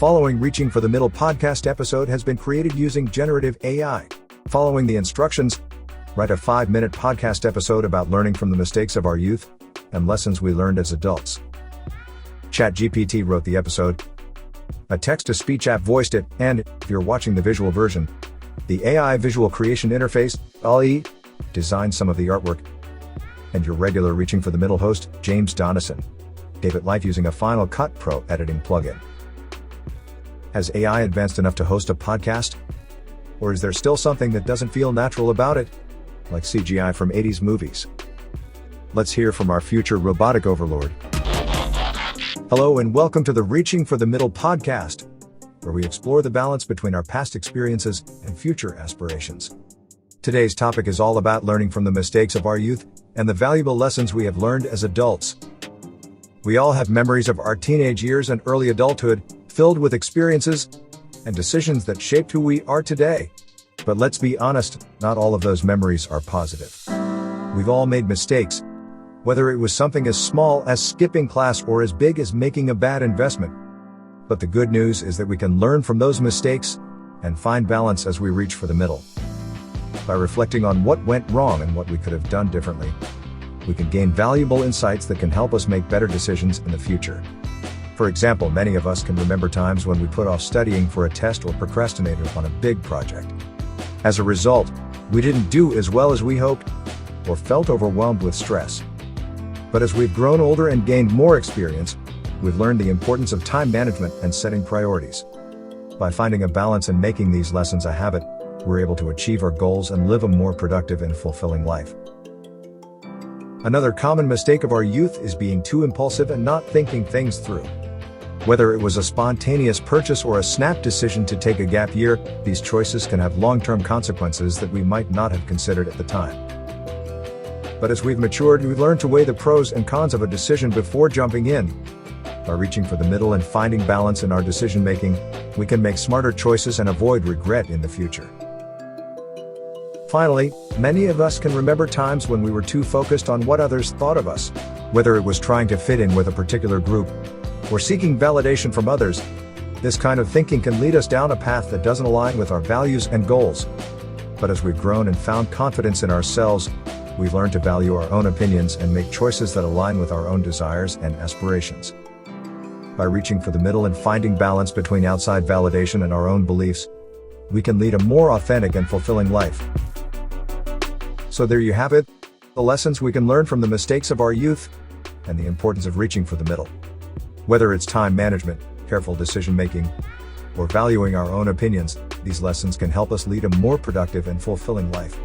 following Reaching for the Middle podcast episode has been created using generative AI. Following the instructions, write a 5-minute podcast episode about learning from the mistakes of our youth and lessons we learned as adults. ChatGPT wrote the episode. A text-to-speech app voiced it, and, if you're watching the visual version, the AI visual creation interface, dall-e, designed some of the artwork. And your regular Reaching for the Middle host, James Donison, gave it life using a Final Cut Pro editing plugin. Has AI advanced enough to host a podcast? Or is there still something that doesn't feel natural about it? Like CGI from 80s movies? Let's hear from our future robotic overlord. Hello and welcome to the Reaching for the Middle podcast, where we explore the balance between our past experiences and future aspirations. Today's topic is all about learning from the mistakes of our youth and the valuable lessons we have learned as adults. We all have memories of our teenage years and early adulthood, filled with experiences and decisions that shaped who we are today. But let's be honest, not all of those memories are positive. We've all made mistakes, whether it was something as small as skipping class or as big as making a bad investment. But the good news is that we can learn from those mistakes and find balance as we reach for the middle. By reflecting on what went wrong and what we could have done differently, we can gain valuable insights that can help us make better decisions in the future. For example, many of us can remember times when we put off studying for a test or procrastinated on a big project. As a result, we didn't do as well as we hoped, or felt overwhelmed with stress. But as we've grown older and gained more experience, we've learned the importance of time management and setting priorities. By finding a balance and making these lessons a habit, we're able to achieve our goals and live a more productive and fulfilling life. Another common mistake of our youth is being too impulsive and not thinking things through. Whether it was a spontaneous purchase or a snap decision to take a gap year, these choices can have long-term consequences that we might not have considered at the time. But as we've matured, we've learned to weigh the pros and cons of a decision before jumping in. By reaching for the middle and finding balance in our decision-making, we can make smarter choices and avoid regret in the future. Finally, many of us can remember times when we were too focused on what others thought of us, whether it was trying to fit in with a particular group or seeking validation from others. This kind of thinking can lead us down a path that doesn't align with our values and goals. But as we've grown and found confidence in ourselves, we've learned to value our own opinions and make choices that align with our own desires and aspirations. By reaching for the middle and finding balance between outside validation and our own beliefs, we can lead a more authentic and fulfilling life. So there you have it, the lessons we can learn from the mistakes of our youth and the importance of reaching for the middle. Whether it's time management, careful decision-making, or valuing our own opinions, these lessons can help us lead a more productive and fulfilling life.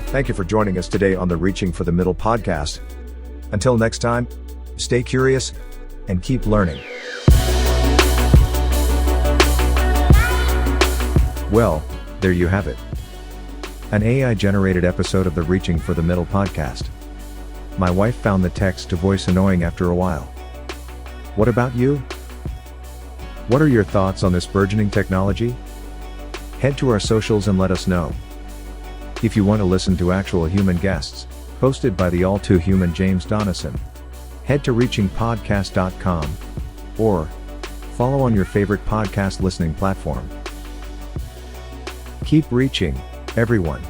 Thank you for joining us today on the Reaching for the Middle podcast. Until next time, stay curious and keep learning. Well, there you have it. An AI-generated episode of the Reaching for the Middle podcast. My wife found the text-to-voice annoying after a while. What about you? What are your thoughts on this burgeoning technology? Head to our socials and let us know. If you want to listen to actual human guests, hosted by the all-too-human James Donison, head to reachingpodcast.com or follow on your favorite podcast listening platform. Keep reaching, everyone.